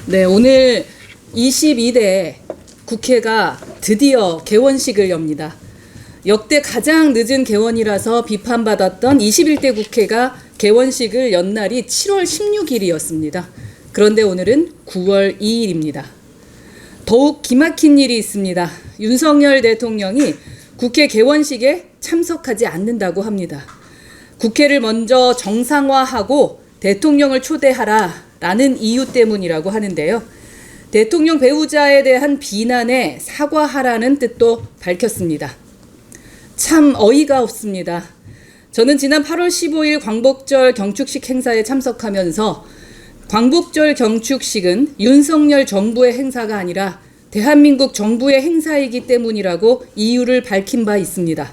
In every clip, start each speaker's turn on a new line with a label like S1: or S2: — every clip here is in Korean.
S1: 네, 오늘 22대 국회가 드디어 개원식을 엽니다. 역대 가장 늦은 개원이라서 비판받았던 21대 국회가 개원식을 연 날이 7월 16일이었습니다. 그런데 오늘은 9월 2일입니다. 더욱 기막힌 일이 있습니다. 윤석열 대통령이 국회 개원식에 참석하지 않는다고 합니다. 국회를 먼저 정상화하고 대통령을 초대하라라는 이유 때문이라고 하는데요. 대통령 배우자에 대한 비난에 사과하라는 뜻도 밝혔습니다. 참 어이가 없습니다. 저는 지난 8월 15일 광복절 경축식 행사에 참석하면서 광복절 경축식은 윤석열 정부의 행사가 아니라 대한민국 정부의 행사이기 때문이라고 이유를 밝힌 바 있습니다.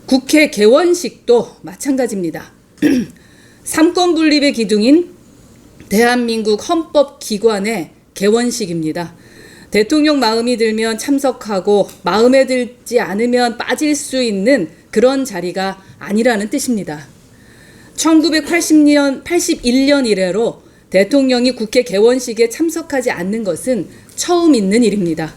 S1: 국회 개원식도 마찬가지입니다. 삼권 분립의 기둥인 대한민국 헌법기관의 개원식입니다. 대통령 마음이 들면 참석하고 마음에 들지 않으면 빠질 수 있는 그런 자리가 아니라는 뜻입니다. 1981년 이래로 대통령이 국회 개원식에 참석하지 않는 것은 처음 있는 일입니다.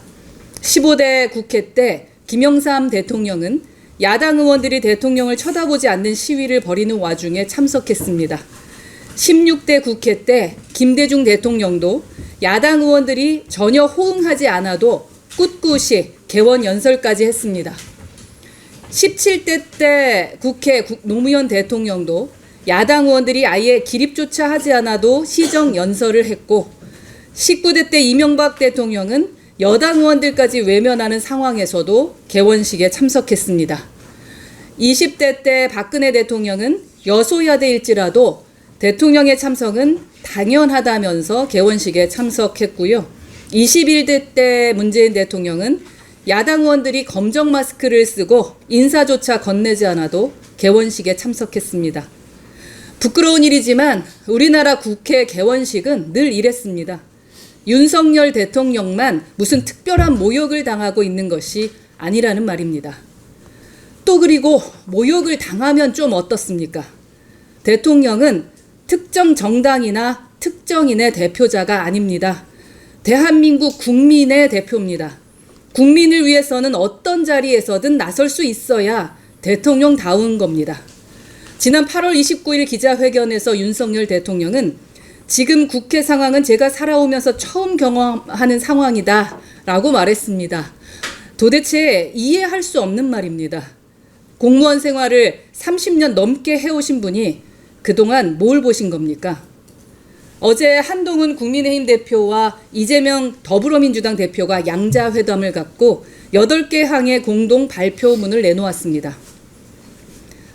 S1: 15대 국회 때 김영삼 대통령은 야당 의원들이 대통령을 쳐다보지 않는 시위를 벌이는 와중에 참석했습니다. 16대 국회 때 김대중 대통령도 야당 의원들이 전혀 호응하지 않아도 꿋꿋이 개원 연설까지 했습니다. 17대 때 국회 노무현 대통령도 야당 의원들이 아예 기립조차 하지 않아도 시정 연설을 했고 19대 때 이명박 대통령은 여당 의원들까지 외면하는 상황에서도 개원식에 참석했습니다. 20대 때 박근혜 대통령은 여소야대일지라도 대통령의 참석은 당연하다면서 개원식에 참석했고요. 21대 때 문재인 대통령은 야당 의원들이 검정 마스크를 쓰고 인사조차 건네지 않아도 개원식에 참석했습니다. 부끄러운 일이지만 우리나라 국회 개원식은 늘 이랬습니다. 윤석열 대통령만 무슨 특별한 모욕을 당하고 있는 것이 아니라는 말입니다. 또 그리고 모욕을 당하면 좀 어떻습니까? 대통령은 특정 정당이나 특정인의 대표자가 아닙니다. 대한민국 국민의 대표입니다. 국민을 위해서는 어떤 자리에서든 나설 수 있어야 대통령다운 겁니다. 지난 8월 29일 기자회견에서 윤석열 대통령은 지금 국회 상황은 제가 살아오면서 처음 경험하는 상황이다 라고 말했습니다. 도대체 이해할 수 없는 말입니다. 공무원 생활을 30년 넘게 해오신 분이 그동안 뭘 보신 겁니까? 어제 한동훈 국민의힘 대표와 이재명 더불어민주당 대표가 양자회담을 갖고 8개 항의 공동 발표문을 내놓았습니다.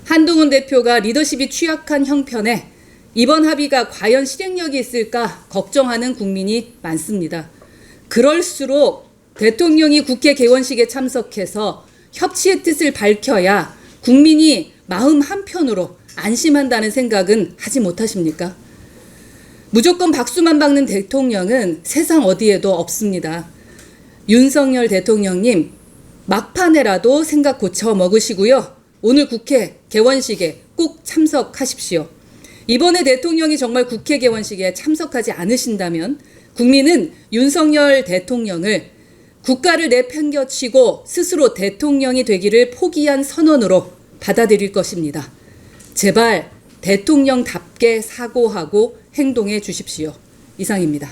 S1: 한동훈 대표가 리더십이 취약한 형편에 이번 합의가 과연 실행력이 있을까 걱정하는 국민이 많습니다. 그럴수록 대통령이 국회 개원식에 참석해서 협치의 뜻을 밝혀야 국민이 마음 한편으로 안심한다는 생각은 하지 못하십니까? 무조건 박수만 박는 대통령은 세상 어디에도 없습니다. 윤석열 대통령님, 막판에라도 생각 고쳐 먹으시고요. 오늘 국회 개원식에 꼭 참석하십시오. 이번에 대통령이 정말 국회 개원식에 참석하지 않으신다면 국민은 윤석열 대통령을 국가를 내팽겨치고 스스로 대통령이 되기를 포기한 선언으로 받아들일 것입니다. 제발 대통령답게 사고하고 행동해 주십시오. 이상입니다.